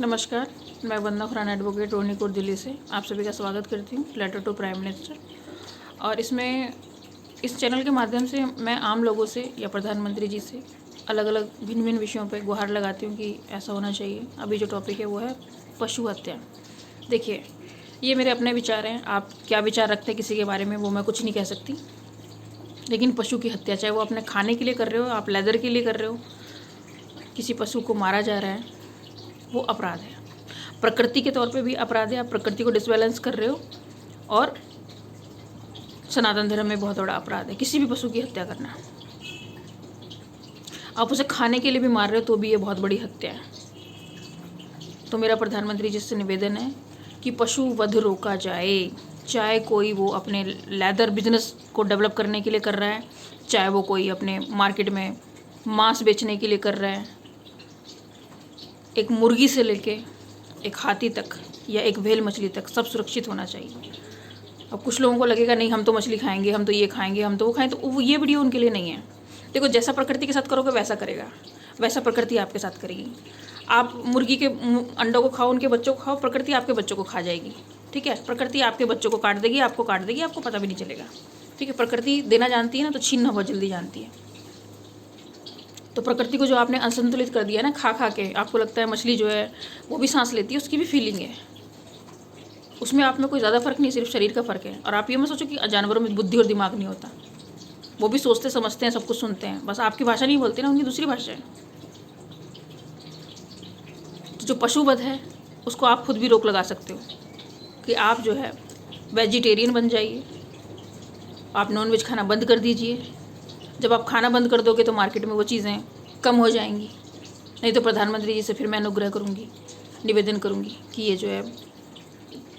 नमस्कार, मैं वंदना खुराना एडवोकेट रोनीकोट दिल्ली से आप सभी का स्वागत करती हूँ लेटर टू प्राइम मिनिस्टर। और इस चैनल के माध्यम से मैं आम लोगों से या प्रधानमंत्री जी से अलग अलग भिन्न भिन्न विषयों पर गुहार लगाती हूँ कि ऐसा होना चाहिए। अभी जो टॉपिक है वो है पशु हत्या। देखिए, ये मेरे अपने विचार हैं, आप क्या विचार रखते हैं किसी के बारे में वो मैं कुछ नहीं कह सकती, लेकिन पशु की हत्या, चाहे वो अपने खाने के लिए कर रहे हो, आप लेदर के लिए कर रहे हो, किसी पशु को मारा जा रहा है, वो अपराध है। प्रकृति के तौर पे भी अपराध है, आप प्रकृति को डिसबैलेंस कर रहे हो, और सनातन धर्म में बहुत बड़ा अपराध है किसी भी पशु की हत्या करना। आप उसे खाने के लिए भी मार रहे हो तो भी ये बहुत बड़ी हत्या है। तो मेरा प्रधानमंत्री जी से निवेदन है कि पशु वध रोका जाए, चाहे कोई वो अपने लेदर बिजनेस को डेवलप करने के लिए कर रहा है, चाहे वो कोई अपने मार्केट में मांस बेचने के लिए कर रहा है। एक मुर्गी से लेके एक हाथी तक या एक व्हेल मछली तक सब सुरक्षित होना चाहिए। अब कुछ लोगों को लगेगा नहीं हम तो मछली खाएंगे, हम तो ये खाएंगे, हम तो वो खाएंगे, तो वो ये वीडियो उनके लिए नहीं है। देखो, जैसा प्रकृति के साथ करोगे वैसा करेगा, वैसा प्रकृति आपके साथ करेगी। आप मुर्गी के अंडों को खाओ, उनके बच्चों को खाओ, प्रकृति आपके बच्चों को खा जाएगी। ठीक है, प्रकृति आपके बच्चों को काट देगी, आपको काट देगी, आपको पता भी नहीं चलेगा। ठीक है, प्रकृति देना जानती है ना, तो छीनना बहुत जल्दी जानती है। तो प्रकृति को जो आपने असंतुलित कर दिया ना खा खा के, आपको लगता है मछली जो है वो भी सांस लेती है, उसकी भी फीलिंग है, उसमें आप में कोई ज़्यादा फर्क नहीं, सिर्फ शरीर का फ़र्क है। और आप ये मत सोचो कि जानवरों में बुद्धि और दिमाग नहीं होता, वो भी सोचते समझते हैं, सब कुछ सुनते हैं, बस आपकी भाषा नहीं बोलते ना, उनकी दूसरी भाषा है। तो जो पशुवध है उसको आप खुद भी रोक लगा सकते हो कि आप जो है वेजिटेरियन बन जाइए, आप नॉनवेज खाना बंद कर दीजिए। जब आप खाना बंद कर दोगे तो मार्केट में वो चीज़ें कम हो जाएंगी। नहीं तो प्रधानमंत्री जी से फिर मैं अनुग्रह करूँगी, निवेदन करूँगी कि ये जो है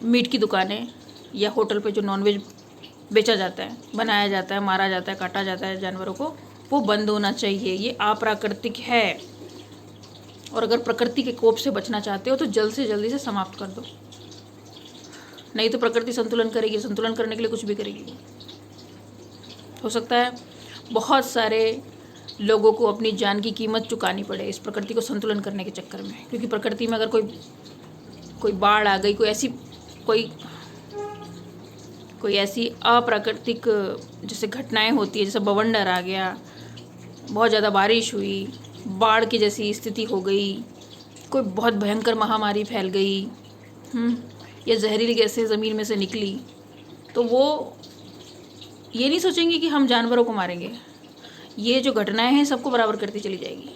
मीट की दुकानें या होटल पे जो नॉनवेज बेचा जाता है, बनाया जाता है, मारा जाता है, काटा जाता है जानवरों को, वो बंद होना चाहिए। ये अप्राकृतिक है, और अगर प्रकृति के कोप से बचना चाहते हो तो जल्द से जल्दी से समाप्त कर दो, नहीं तो प्रकृति संतुलन करेगी, संतुलन करने के लिए कुछ भी करेगी। हो सकता है बहुत सारे लोगों को अपनी जान की कीमत चुकानी पड़े इस प्रकृति को संतुलन करने के चक्कर में, क्योंकि प्रकृति में अगर कोई बाढ़ आ गई, कोई ऐसी अप्राकृतिक जैसे घटनाएं होती है, जैसे बवंडर आ गया, बहुत ज़्यादा बारिश हुई, बाढ़ की जैसी स्थिति हो गई, कोई बहुत भयंकर महामारी फैल गई, या जहरीली गैसें ज़मीन में से निकली, तो वो ये नहीं सोचेंगे कि हम जानवरों को मारेंगे। ये जो घटनाएं हैं सबको बराबर करती चली जाएगी,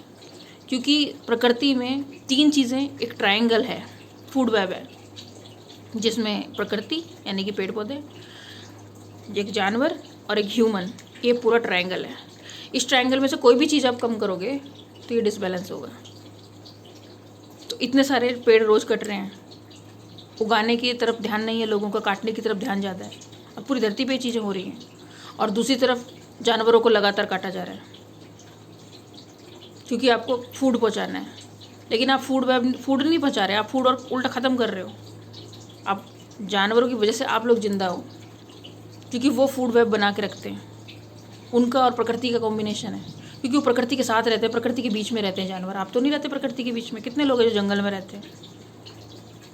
क्योंकि प्रकृति में तीन चीज़ें, एक ट्रायंगल है, फूड वेब है, जिसमें प्रकृति यानी कि पेड़ पौधे, एक जानवर और एक ह्यूमन, ये पूरा ट्रायंगल है। इस ट्रायंगल में से कोई भी चीज़ आप कम करोगे तो ये डिसबैलेंस होगा। तो इतने सारे पेड़ रोज़ कट रहे हैं, उगाने की तरफ ध्यान नहीं है लोगों का, काटने की तरफ ध्यान ज़्यादा है। अब पूरी धरती पे ये चीज़ें हो रही हैं, और दूसरी तरफ जानवरों को लगातार काटा जा रहा है, क्योंकि आपको फूड पहुंचाना है। लेकिन आप फूड नहीं पहुंचा रहे, आप फूड और उल्टा ख़त्म कर रहे हो। आप जानवरों की वजह से आप लोग जिंदा हो, क्योंकि वो फूड वेब बना के रखते हैं, उनका और प्रकृति का कॉम्बिनेशन है, क्योंकि वो प्रकृति के साथ रहते हैं, प्रकृति के बीच में रहते हैं जानवर। आप तो नहीं रहते प्रकृति के बीच में। कितने लोग हैं जो जंगल में रहते हैं,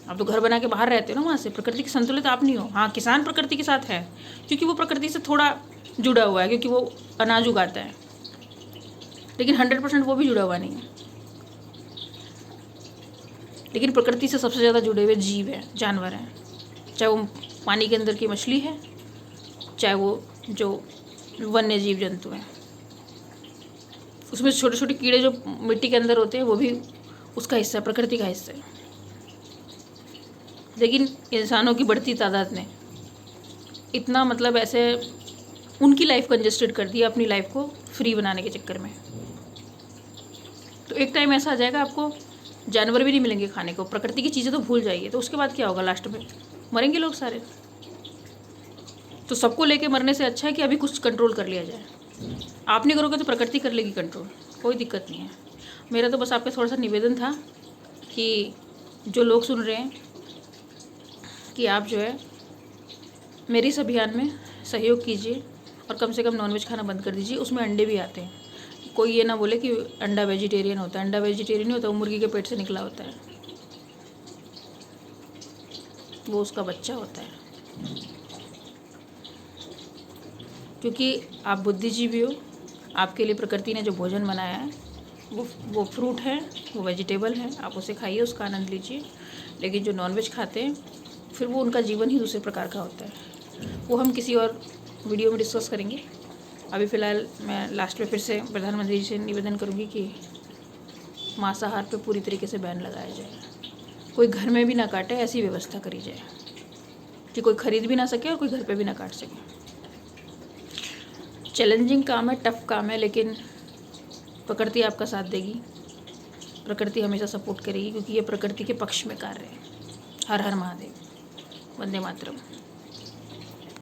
आप तो घर बना के बाहर रहते हो ना, वहाँ से प्रकृति के संतुलित आप नहीं हो। हाँ, किसान प्रकृति के साथ है, क्योंकि वो प्रकृति से थोड़ा जुड़ा हुआ है, क्योंकि वो अनाज उगाता है, लेकिन 100% वो भी जुड़ा हुआ नहीं है। लेकिन प्रकृति से सबसे ज़्यादा जुड़े हुए जीव हैं, जानवर हैं, चाहे वो पानी के अंदर की मछली है, चाहे वो जो वन्य जीव जंतु हैं। उसमें छोटे छोटे कीड़े जो मिट्टी के अंदर होते हैं वो भी उसका हिस्सा है, प्रकृति का हिस्सा है। लेकिन इंसानों की बढ़ती तादाद ने इतना मतलब ऐसे उनकी लाइफ कंजेस्टेड कर दी अपनी लाइफ को फ्री बनाने के चक्कर में। तो एक टाइम ऐसा आ जाएगा आपको जानवर भी नहीं मिलेंगे खाने को, प्रकृति की चीज़ें तो भूल जाइए, तो उसके बाद क्या होगा, लास्ट में मरेंगे लोग सारे। तो सबको लेके मरने से अच्छा है कि अभी कुछ कंट्रोल कर लिया जाए। आप नहीं करोगे तो प्रकृति कर लेगी कंट्रोल, कोई दिक्कत नहीं है। मेरा तो बस आपका थोड़ा सा निवेदन था कि जो लोग सुन रहे हैं कि आप जो है मेरे इस अभियान में सहयोग कीजिए, और कम से कम नॉनवेज खाना बंद कर दीजिए। उसमें अंडे भी आते हैं, कोई ये ना बोले कि अंडा वेजिटेरियन होता है, अंडा वेजिटेरियन नहीं होता, वो मुर्गी के पेट से निकला होता है। वो उसका बच्चा होता है। क्योंकि आप बुद्धिजीवी हो, आपके लिए प्रकृति ने जो भोजन बनाया है वो फ्रूट है, वो वेजिटेबल है, आप उसे खाइए, उसका आनंद लीजिए। लेकिन जो नॉनवेज खाते हैं फिर वो उनका जीवन ही दूसरे प्रकार का होता है। वो हम किसी और वीडियो में डिस्कस करेंगे। अभी फ़िलहाल मैं लास्ट में फिर से प्रधानमंत्री जी से निवेदन करूँगी कि मांसाहार पे पूरी तरीके से बैन लगाया जाए। कोई घर में भी ना काटे, ऐसी व्यवस्था करी जाए कि कोई ख़रीद भी ना सके और कोई घर पे भी ना काट सके। चैलेंजिंग काम है, टफ काम है, लेकिन प्रकृति आपका साथ देगी, प्रकृति हमेशा सपोर्ट करेगी, क्योंकि ये प्रकृति के पक्ष में कार्य है। हर हर महादेव, वंदे मातरम।